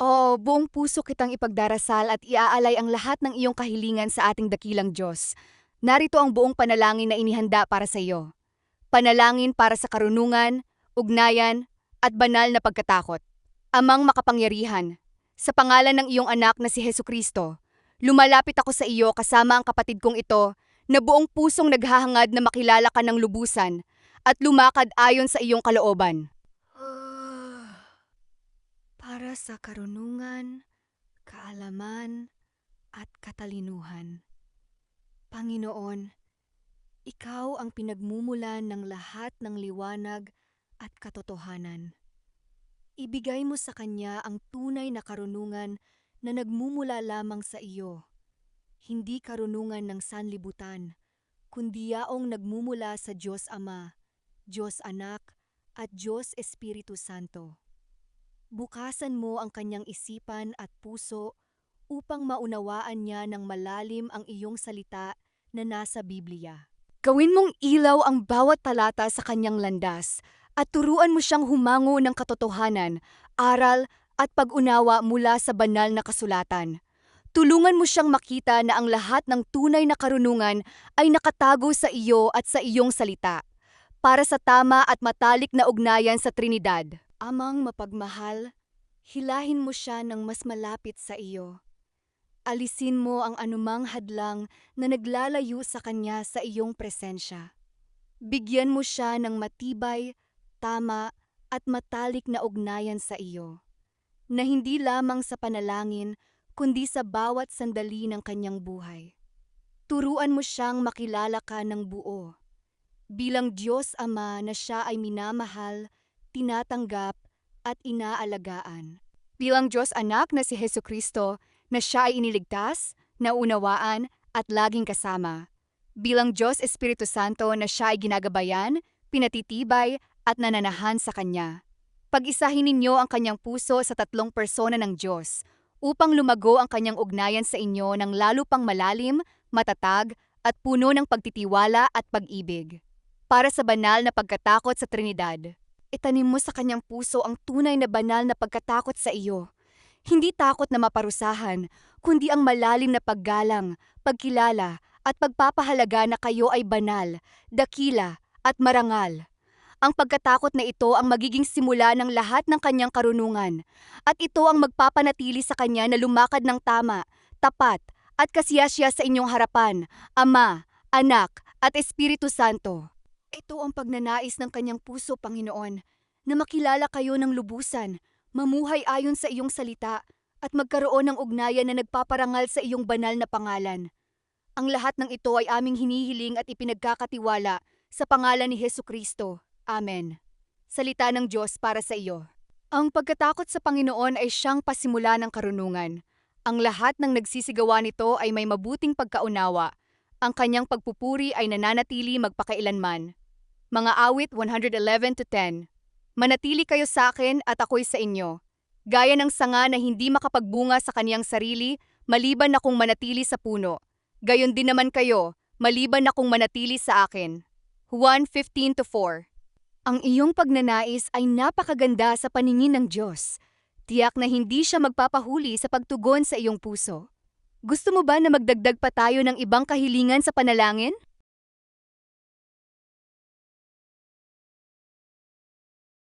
Buong puso kitang ipagdarasal at iaalay ang lahat ng iyong kahilingan sa ating dakilang Diyos. Narito ang buong panalangin na inihanda para sa iyo. Panalangin para sa karunungan, ugnayan, at banal na pagkatakot. Amang makapangyarihan, sa pangalan ng iyong anak na si Hesus Kristo, lumalapit ako sa iyo kasama ang kapatid kong ito na buong pusong naghahangad na makilala ka ng lubusan at lumakad ayon sa iyong kalooban. Para sa karunungan, kaalaman, at katalinuhan. Panginoon, Ikaw ang pinagmumulan ng lahat ng liwanag at katotohanan. Ibigay mo sa Kanya ang tunay na karunungan na nagmumula lamang sa iyo, hindi karunungan ng sanlibutan, kundi yaong nagmumula sa Diyos Ama, Diyos Anak, at Diyos Espiritu Santo. Bukasan mo ang kanyang isipan at puso upang maunawaan niya ng malalim ang iyong salita na nasa Biblia. Gawin mong ilaw ang bawat talata sa kanyang landas at turuan mo siyang humango ng katotohanan, aral at pag-unawa mula sa banal na kasulatan. Tulungan mo siyang makita na ang lahat ng tunay na karunungan ay nakatago sa iyo at sa iyong salita, para sa tama at matalik na ugnayan sa Trinidad. Amang mapagmahal, hilahin mo siya ng mas malapit sa iyo. Alisin mo ang anumang hadlang na naglalayo sa kanya sa iyong presensya. Bigyan mo siya ng matibay, tama at matalik na ugnayan sa iyo, na hindi lamang sa panalangin kundi sa bawat sandali ng kanyang buhay. Turuan mo siyang makilala ka ng buo, bilang Diyos Ama na siya ay minamahal, tinatanggap at inaalagaan. Bilang Diyos Anak na si Hesus Kristo na siya ay iniligtas, naunawaan at laging kasama. Bilang Diyos Espiritu Santo na siya ay ginagabayan, pinatitibay at nananahan sa Kanya. Pag-isahin ninyo ang kanyang puso sa tatlong persona ng Diyos upang lumago ang kanyang ugnayan sa inyo ng lalo pang malalim, matatag at puno ng pagtitiwala at pag-ibig. Para sa banal na pagkatakot sa Trinidad. Itanim mo sa kanyang puso ang tunay na banal na pagkatakot sa iyo. Hindi takot na maparusahan, kundi ang malalim na paggalang, pagkilala, at pagpapahalaga na kayo ay banal, dakila, at marangal. Ang pagkatakot na ito ang magiging simula ng lahat ng kanyang karunungan, at ito ang magpapanatili sa kanya na lumakad ng tama, tapat, at kasiyasiya sa inyong harapan, Ama, Anak, at Espiritu Santo. Ito ang pagnanais ng kanyang puso, Panginoon, na makilala kayo ng lubusan, mamuhay ayon sa iyong salita, at magkaroon ng ugnayan na nagpaparangal sa iyong banal na pangalan. Ang lahat ng ito ay aming hinihiling at ipinagkakatiwala sa pangalan ni Hesus Kristo. Amen. Salita ng Diyos para sa iyo. Ang pagkatakot sa Panginoon ay siyang pasimula ng karunungan. Ang lahat ng nagsisigawa nito ay may mabuting pagkaunawa. Ang kanyang pagpupuri ay nananatili magpakailanman. Mga awit 111-10. Manatili kayo sa akin at ako'y sa inyo. Gaya ng sanga na hindi makapagbunga sa kaniyang sarili, maliban na kung manatili sa puno. Gayon din naman kayo, maliban na kung manatili sa akin. Juan 15-4. Ang iyong pagnanais ay napakaganda sa paningin ng Diyos. Tiyak na hindi siya magpapahuli sa pagtugon sa iyong puso. Gusto mo ba na magdagdag pa tayo ng ibang kahilingan sa panalangin?